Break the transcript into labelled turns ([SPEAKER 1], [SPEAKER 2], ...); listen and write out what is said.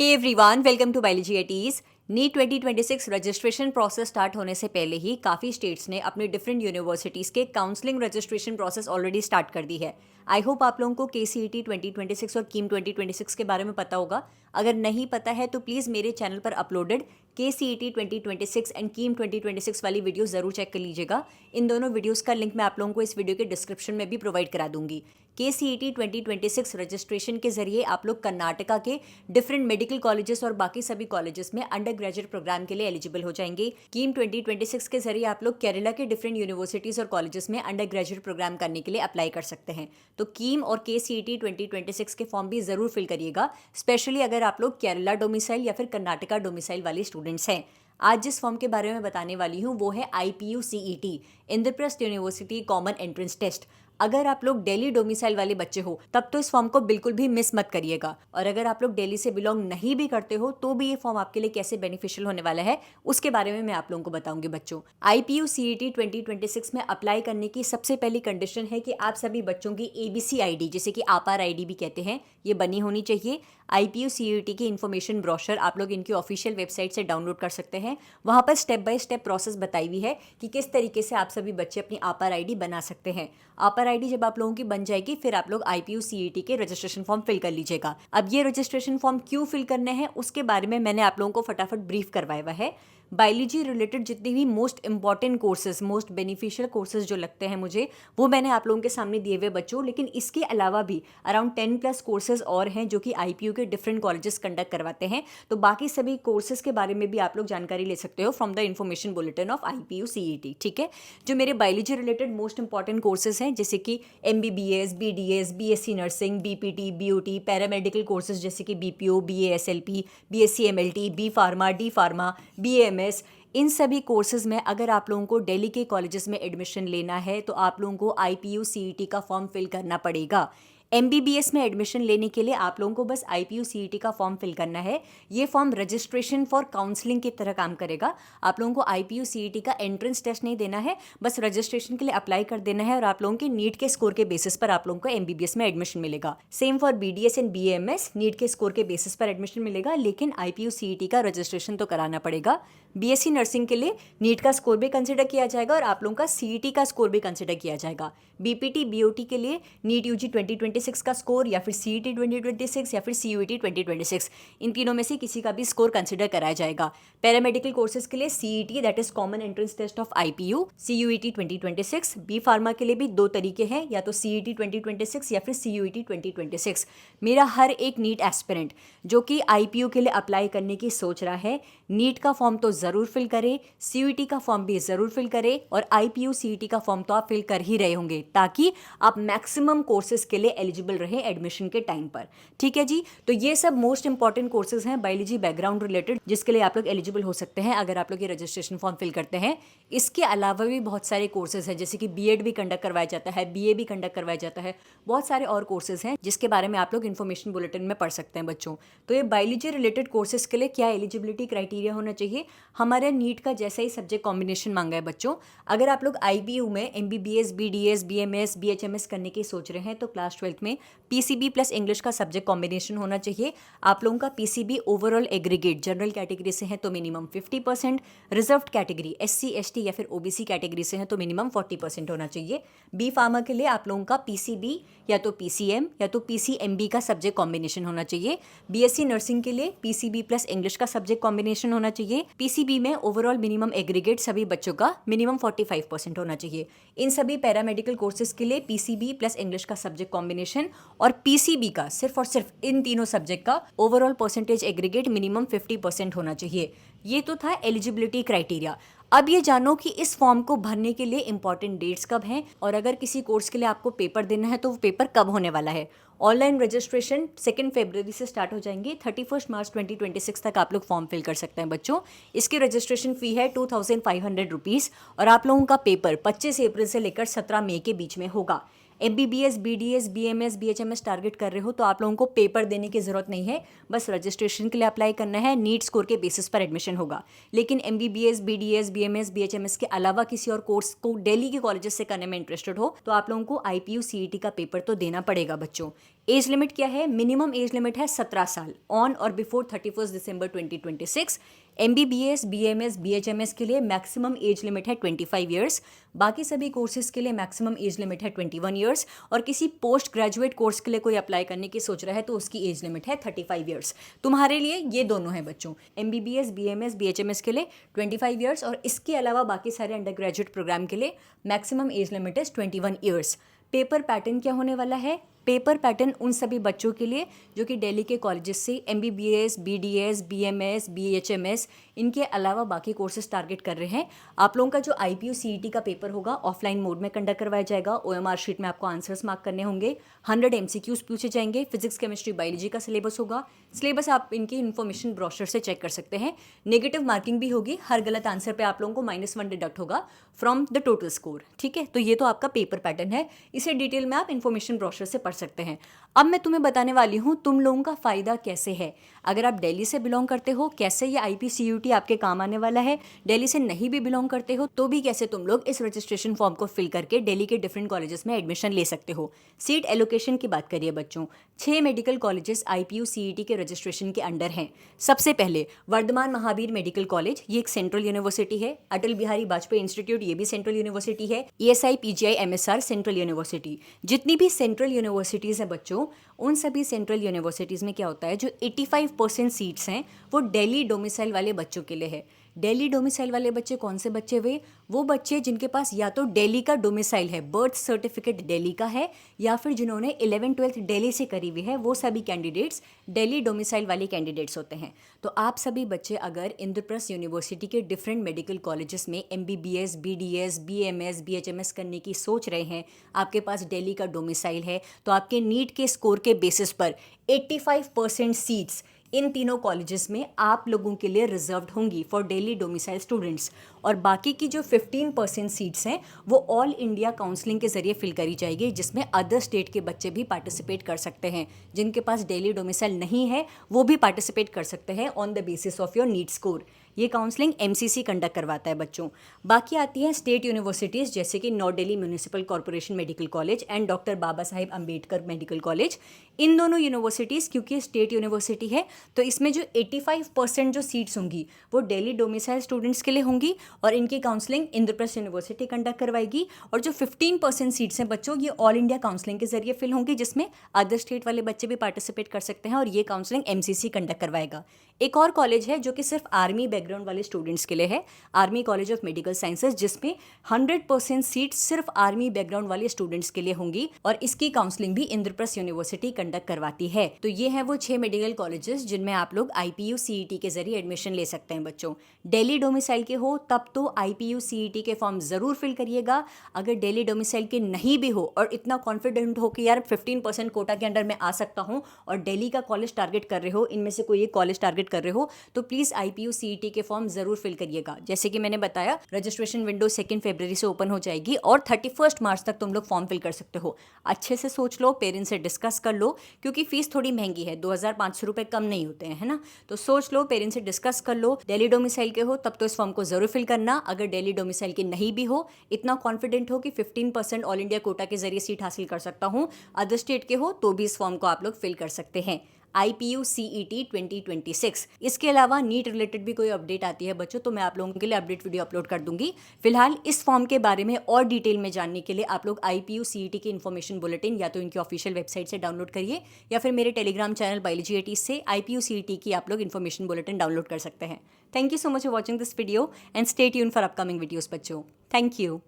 [SPEAKER 1] Hey everyone, welcome to biology eighties. NEET 2026 registration process start होने से पहले ही काफ़ी स्टेट्स ने अपनी डिफरेंट यूनिवर्सिटीज़ के counselling registration process already start कर दी है। आई होप आप लोगों को KCET 2026 और कीम 2026 के बारे में पता होगा। अगर नहीं पता है तो प्लीज़ मेरे चैनल पर अपलोडेड KCET 2026 एंड कीम 2026 वाली वीडियो ज़रूर चेक कर लीजिएगा। इन दोनों वीडियोज़ का लिंक मैं आप लोगों को इस वीडियो के डिस्क्रिप्शन में भी प्रोवाइड करा दूंगी। KCET 2026 रजिस्ट्रेशन के जरिए आप लोग कर्नाटका के डिफरेंट मेडिकल कॉलेजेस और बाकी सभी कॉलेजेस में अंडर ग्रेजुएट प्रोग्राम के लिए एलिजिबल हो जाएंगे। कीम 2026 के जरिए आप लोग केरला के डिफरेंट यूनिवर्सिटीज और कॉलेजेस में अंडर ग्रेजुएट प्रोग्राम करने के लिए अप्लाई कर सकते हैं। तो कीम और KCET 2026 के फॉर्म भी जरूर फिल करिएगा, स्पेशली अगर आप लोग केरला डोमिसाइल या फिर कर्नाटका डोमिसाइल वाले स्टूडेंट्स हैं। आज जिस फॉर्म के बारे में बताने वाली हूँ वो है IPU CET, Indraprastha university common entrance test. अगर आप लोग दिल्ली डोमिसाइल वाले बच्चे हो तब तो इस फॉर्म को बिल्कुल भी मिस मत करिएगा, और अगर आप लोग दिल्ली से बिलोंग नहीं भी करते हो तो भी ये फॉर्म आपके लिए कैसे बेनिफिशियल होने वाला है उसके बारे में मैं आप लोगों को बताऊंगी बच्चों। IPU CET 2026 में अप्लाई करने की सबसे पहली कंडीशन है कि आप सभी बच्चों की ABC ID, जिसे कि आपार ID भी कहते हैं, ये बनी होनी चाहिए। IPU CET की इन्फॉर्मेशन ब्रोशर आप लोग इनकी ऑफिशियल वेबसाइट से डाउनलोड कर सकते हैं। वहाँ पर स्टेप बाय स्टेप प्रोसेस बताई हुई है कि किस तरीके से आप सभी बच्चे अपनी आपार ID बना सकते हैं। आपार ID जब आप लोगों की बन जाएगी फिर आप लोग IPU CET के रजिस्ट्रेशन फॉर्म फिल कर लीजिएगा। अब ये रजिस्ट्रेशन फॉर्म क्यों फिल करने हैं उसके बारे में मैंने आप लोगों को फटाफट ब्रीफ करवाया हुआ है। बायोलॉजी रिलेटेड जितनी भी most important courses, most beneficial courses जो लगते हैं मुझे, वो मैंने आप लोगों के सामने दिए हुए बच्चों। लेकिन इसके अलावा भी अराउंड 10+ कोर्सेज और हैं जो कि IPU के डिफरेंट कॉलेजेस कंडक्ट करवाते हैं। तो बाकी सभी कोर्सेज के बारे में भी आप लोग जानकारी ले सकते हो from the information bulletin of IPU CET। ठीक है, जो मेरे biology related most important courses हैं जैसे कि MBBS, BDS, BSc nursing, BPT, BOT, paramedical courses जैसे कि BPO, BASLP, BSc MLT, B pharma, D pharma, BAMS, इन सभी कोर्सेज में अगर आप लोगों को दिल्ली के कॉलेजेस में एडमिशन लेना है तो आप लोगों को IPU CET का फॉर्म फिल करना पड़ेगा। MBBS में एडमिशन लेने के लिए आप लोगों को बस IPU CET का फॉर्म फिल करना है। ये फॉर्म रजिस्ट्रेशन फॉर काउंसलिंग की तरह काम करेगा। आप लोगों को IPU CET का एंट्रेंस टेस्ट नहीं देना है, बस रजिस्ट्रेशन के लिए अप्लाई कर देना है और आप लोगों के नीट के स्कोर के बेसिस पर आप लोगों को MBBS में एडमिशन मिलेगा। Same for BDS and BAMS, NEET के स्कोर के बेसिस पर एडमिशन मिलेगा, लेकिन IPU CET का रजिस्ट्रेशन तो कराना पड़ेगा। BSc नर्सिंग के लिए नीट का स्कोर भी कंसिडर किया जाएगा और आप लोगों का CET का स्कोर भी कंसिडर किया जाएगा। BPT BOT के लिए नीट UG 2026 का स्कोर या फिर CET 2026 या फिर CUET 2026, इन तीनों में से किसी का भी स्कोर कंसिडर कराया जाएगा। पैरामेडिकल कोर्सेज के लिए CET, that is common entrance test of IPU, CUET 2026। B pharma के लिए भी दो तरीके हैं, या तो CET 2026 या फिर CUET 2026। मेरा हर एक नीट एस्पिरेंट जो कि IPU के लिए अप्लाई करने की सोच रहा है, नीट का फॉर्म तो ज़रूर फिल करे, CUET का फॉर्म भी ज़रूर फिल करे और IPU CET का फॉर्म तो आप फिल कर ही रहे होंगे ताकि आप मैक्सिमम कोर्सेज के लिए एलिजिबल रहें एडमिशन के टाइम पर। ठीक है जी, तो ये सब मोस्ट इंपॉर्टेंट कोर्सेज हैं बायोलॉजी बैकग्राउंड रिलेटेड जिसके लिए आप लोग एलिजिबल हो सकते हैं अगर आप लोग ये रजिस्ट्रेशन फॉर्म फिल करते हैं। इसके अलावा भी बहुत सारे कोर्सेज हैं जैसे कि BEd भी कंडक्ट करवाया जाता है, BA भी कंडक्ट करवाया जाता है, बहुत सारे और कोर्सेज हैं जिसके बारे में आप लोग इन्फॉर्मेशन बुलेटिन में पढ़ सकते हैं बच्चों। तो ये बायोलॉजी रिलेटेड कोर्सेज के लिए क्या एलिजिबिलिटी क्राइटेरिया होना चाहिए, हमारे नीट का जैसा ही सब्जेक्ट कॉम्बिनेशन मांगा है बच्चों। अगर आप लोग IPU में MBBS, BDS, BMS, BHMS करने की सोच रहे हैं तो क्लास 12th में PCB प्लस इंग्लिश का सब्जेक्ट कॉम्बिनेशन होना चाहिए। आप लोगों का PCB overall aggregate general category से है तो minimum 50%, reserved category SC ST या फिर OBC कैटेगरी से है तो मिनिमम 40% होना चाहिए। बी फार्मा के लिए आप लोगों का PCB या तो PCM या तो PCMB का सब्जेक्ट कॉम्बिनेशन होना चाहिए। BSc नर्सिंग के लिए PCB प्लस इंग्लिश का सब्जेक्ट कॉम्बिनेशन होना चाहिए। PCB में ओवरऑल मिनिमम एग्रीगेट सभी बच्चों का मिनिमम 45% होना चाहिए। इन सभी पैरामेडिकल कोर्सेज के लिए PCB प्लस इंग्लिश का सब्जेक्ट कॉम्बिनेशन और PCB का सिर्फ और सिर्फ इन तीनों सब्जेक्ट का ओवरऑल परसेंटेज एग्रीगेट मिनिमम 50% होना चाहिए। ये तो था एलिजिबिलिटी क्राइटेरिया। अब ये जानो कि इस फॉर्म को भरने के लिए इंपॉर्टेंट डेट्स कब हैं और अगर किसी कोर्स के लिए आपको पेपर देना है तो वो पेपर कब होने वाला है। ऑनलाइन रजिस्ट्रेशन 2 फरवरी से स्टार्ट हो जाएंगे, 31 मार्च 2026 तक आप लोग फॉर्म फिल कर सकते हैं बच्चों। इसकी रजिस्ट्रेशन फी है 2500 रुपीज़ और आप लोगों का पेपर 25 अप्रैल से लेकर 17 मई के बीच में होगा। MBBS, BDS, BMS, BHMS target कर रहे हो तो आप लोगों को पेपर देने की ज़रूरत नहीं है, बस रजिस्ट्रेशन के लिए अप्लाई करना है, नीट स्कोर के बेसिस पर एडमिशन होगा। लेकिन MBBS, BDS, BMS, BHMS के अलावा किसी और कोर्स को दिल्ली के कॉलेजेस से करने में इंटरेस्टेड हो तो आप लोगों को IPU CET का पेपर तो देना पड़ेगा बच्चों। एज लिमिट क्या है? मिनिमम एज लिमिट है 17 साल ऑन और बिफोर 31 दिसंबर 2026। MBBS, BMS, BHMS के लिए मैक्सिमम एज लिमिट है 25 ईयर्स। बाकी सभी कोर्सेज के लिए मैक्सिमम एज लिमिट है 21 ईयर्स। और किसी पोस्ट ग्रेजुएट कोर्स के लिए कोई अप्लाई करने की सोच रहा है तो उसकी एज लिमिट है 35 ईयर्स। तुम्हारे लिए ये दोनों हैं बच्चों, MBBS, BMS, BHMS के लिए 25 ईयर्स और इसके अलावा बाकी सारे अंडर ग्रेजुएट प्रोग्राम के लिए maximum age limit is 21 years. Paper pattern क्या होने वाला है? पेपर पैटर्न उन सभी बच्चों के लिए जो कि दिल्ली के कॉलेजेस से MBBS, BDS, BMS, BHMS इनके अलावा बाकी कोर्सेज टारगेट कर रहे हैं। आप लोगों का जो IPU CET का पेपर होगा ऑफलाइन मोड में कंडक्ट करवाया जाएगा। OMR शीट में आपको आंसर्स मार्क करने होंगे, 100 MCQs पूछे जाएंगे। फिजिक्स, केमिस्ट्री, बायोलॉजी का सिलेबस होगा। सिलेबस आप इनकी इन्फॉर्मेशन ब्रोशर से चेक कर सकते हैं। नेगेटिव मार्किंग भी होगी, हर गलत आंसर पे आप लोगों को -1 डिडक्ट होगा फ्रॉम द टोटल स्कोर। ठीक है, तो ये तो आपका पेपर पैटर्न है, इसे डिटेल में आप इन्फॉर्मेशन ब्रोशर से पढ़ सकते हैं। अब मैं तुम्हें बताने वाली हूँ तुम लोगों का फ़ायदा कैसे है। अगर आप दिल्ली से बिलोंग करते हो, कैसे ये IPCUT आपके काम आने वाला है। दिल्ली से नहीं भी बिलोंग करते हो तो भी कैसे तुम लोग इस रजिस्ट्रेशन फॉर्म को फिल करके दिल्ली के डिफरेंट कॉलेजेस में एडमिशन ले सकते हो। सीट एलोकेशन की बात करिए बच्चों, 6 मेडिकल कॉलेजेस IPU CET के रजिस्ट्रेशन के अंडर हैं। सबसे पहले वर्धमान महावीर मेडिकल कॉलेज, ये एक सेंट्रल यूनिवर्सिटी है। अटल बिहारी वाजपेयी इंस्टीट्यूट, ये भी सेंट्रल यूनिवर्सिटी है। ESI PGI MSR central university. जितनी भी सेंट्रल यूनिवर्सिटीज़ हैं बच्चों, उन सभी सेंट्रल यूनिवर्सिटीज़ में क्या होता है, जो 85% सीट्स हैं वो दिल्ली डोमिसाइल वाले बच्चों के लिए है। दिल्ली डोमिसाइल वाले बच्चे कौन से बच्चे हुए? वो बच्चे जिनके पास या तो दिल्ली का डोमिसाइल है, बर्थ सर्टिफिकेट दिल्ली का है, या फिर जिन्होंने 11th-12th दिल्ली से करी हुई है, वो सभी कैंडिडेट्स दिल्ली डोमिसाइल वाले कैंडिडेट्स होते हैं। तो आप सभी बच्चे अगर इंद्रप्रस्थ यूनिवर्सिटी के डिफरेंट मेडिकल कॉलेजेस में MBBS, BDS, BMS, BHMS करने की सोच रहे हैं, आपके पास दिल्ली का डोमिसाइल है, तो आपके नीट के स्कोर के बेसिस पर 85% सीट्स इन तीनों कॉलेजेस में आप लोगों के लिए रिजर्व्ड होंगी फॉर दिल्ली डोमिसाइल स्टूडेंट्स। और बाकी की जो 15% सीट्स हैं वो ऑल इंडिया काउंसलिंग के जरिए फिल करी जाएगी, जिसमें अदर स्टेट के बच्चे भी पार्टिसिपेट कर सकते हैं। जिनके पास दिल्ली डोमिसाइल नहीं है वो भी पार्टिसिपेट कर सकते हैं on the basis of your NEET score. ये काउंसलिंग MCC कंडक्ट करवाता है बच्चों। बाकी आती हैं स्टेट यूनिवर्सिटीज़ जैसे कि north Delhi municipal corporation medical college and doctor Baba Saheb Ambedkar medical college. इन दोनों यूनिवर्सिटीज़ क्योंकि स्टेट यूनिवर्सिटी है तो इसमें जो 85% जो सीट्स होंगी वो दिल्ली डोमिसाइल स्टूडेंट्स के लिए होंगी और इनकी काउंसलिंग इंद्रप्रस्थ यूनिवर्सिटी कंडक्ट करवाएगी। और जो 15% सीट्स हैं बच्चों, ये ऑल इंडिया काउंसलिंग के जरिए फिल होंगी, जिसमें अदर स्टेट वाले बच्चे भी पार्टिसिपेट कर सकते हैं और ये काउंसलिंग MCC कंडक्ट करवाएगा। एक और कॉलेज है जो कि सिर्फ आर्मी बैकग्राउंड वाले स्टूडेंट्स के लिए है, army college of medical sciences, जिसमें 100% सीट सिर्फ आर्मी बैकग्राउंड वाले स्टूडेंट्स के लिए होंगी और इसकी काउंसलिंग भी इंद्रप्रस्थ यूनिवर्सिटी कंडक्ट करवाती है। तो ये है वो 6 मेडिकल कॉलेजेस जिनमें आप लोग IPU CET के जरिए एडमिशन ले सकते हैं बच्चों। दिल्ली डोमिसाइल के हो तब तो IPU CET के फॉर्म जरूर फिल करिएगा। अगर दिल्ली डोमिसाइल के नहीं भी हो और इतना कॉन्फिडेंट हो कि यार 15% कोटा के अंडर में आ सकता हूँ और दिल्ली का कॉलेज टारगेट कर रहे हो, इनमें से कोई एक कॉलेज टारगेट कर रहे हो, तो प्लीज़ IPU CET के फॉर्म जरूर फिल करिएगा। जैसे कि मैंने बताया, रजिस्ट्रेशन विंडो 2 फरवरी से ओपन हो जाएगी और 31 मार्च तक तुम लोग फॉर्म फिल कर सकते हो। अच्छे से सोच लो, पेरेंट्स से डिस्कस कर लो, क्योंकि फीस थोड़ी महंगी है, 2500 रुपये कम नहीं होते हैं, है ना। तो सोच लो, पेरेंट्स से डिस्कस कर लो। दिल्ली डोमिसाइल के हो तब तो इस फॉर्म को जरूर फिल करना। अगर दिल्ली डोमिसाइल के नहीं भी हो, इतना कॉन्फिडेंट हो कि 15% ऑल इंडिया कोटा के जरिए सीट हासिल कर सकता हूँ, अदर स्टेट के हो तो भी इस फॉर्म को आप लोग फिल कर सकते हैं। IPU CET 2026। इसके अलावा नीट रिलेटेड भी कोई अपडेट आती है बच्चों तो मैं आप लोगों के लिए अपडेट वीडियो अपलोड कर दूंगी। फिलहाल इस फॉर्म के बारे में और डिटेल में जानने के लिए आप लोग IPU CET की इन्फॉर्मेशन बुलेटिन या तो इनकी ऑफिशियल वेबसाइट से डाउनलोड करिए या फिर मेरे टेलीग्राम चैनल बायोलॉजी ATs से IPU CET की आप लोग इन्फॉर्मेशन बुलेटिन डाउनलोड कर सकते हैं। Thank you so much for watching this video and stay tuned for upcoming videos बच्चों। Thank you.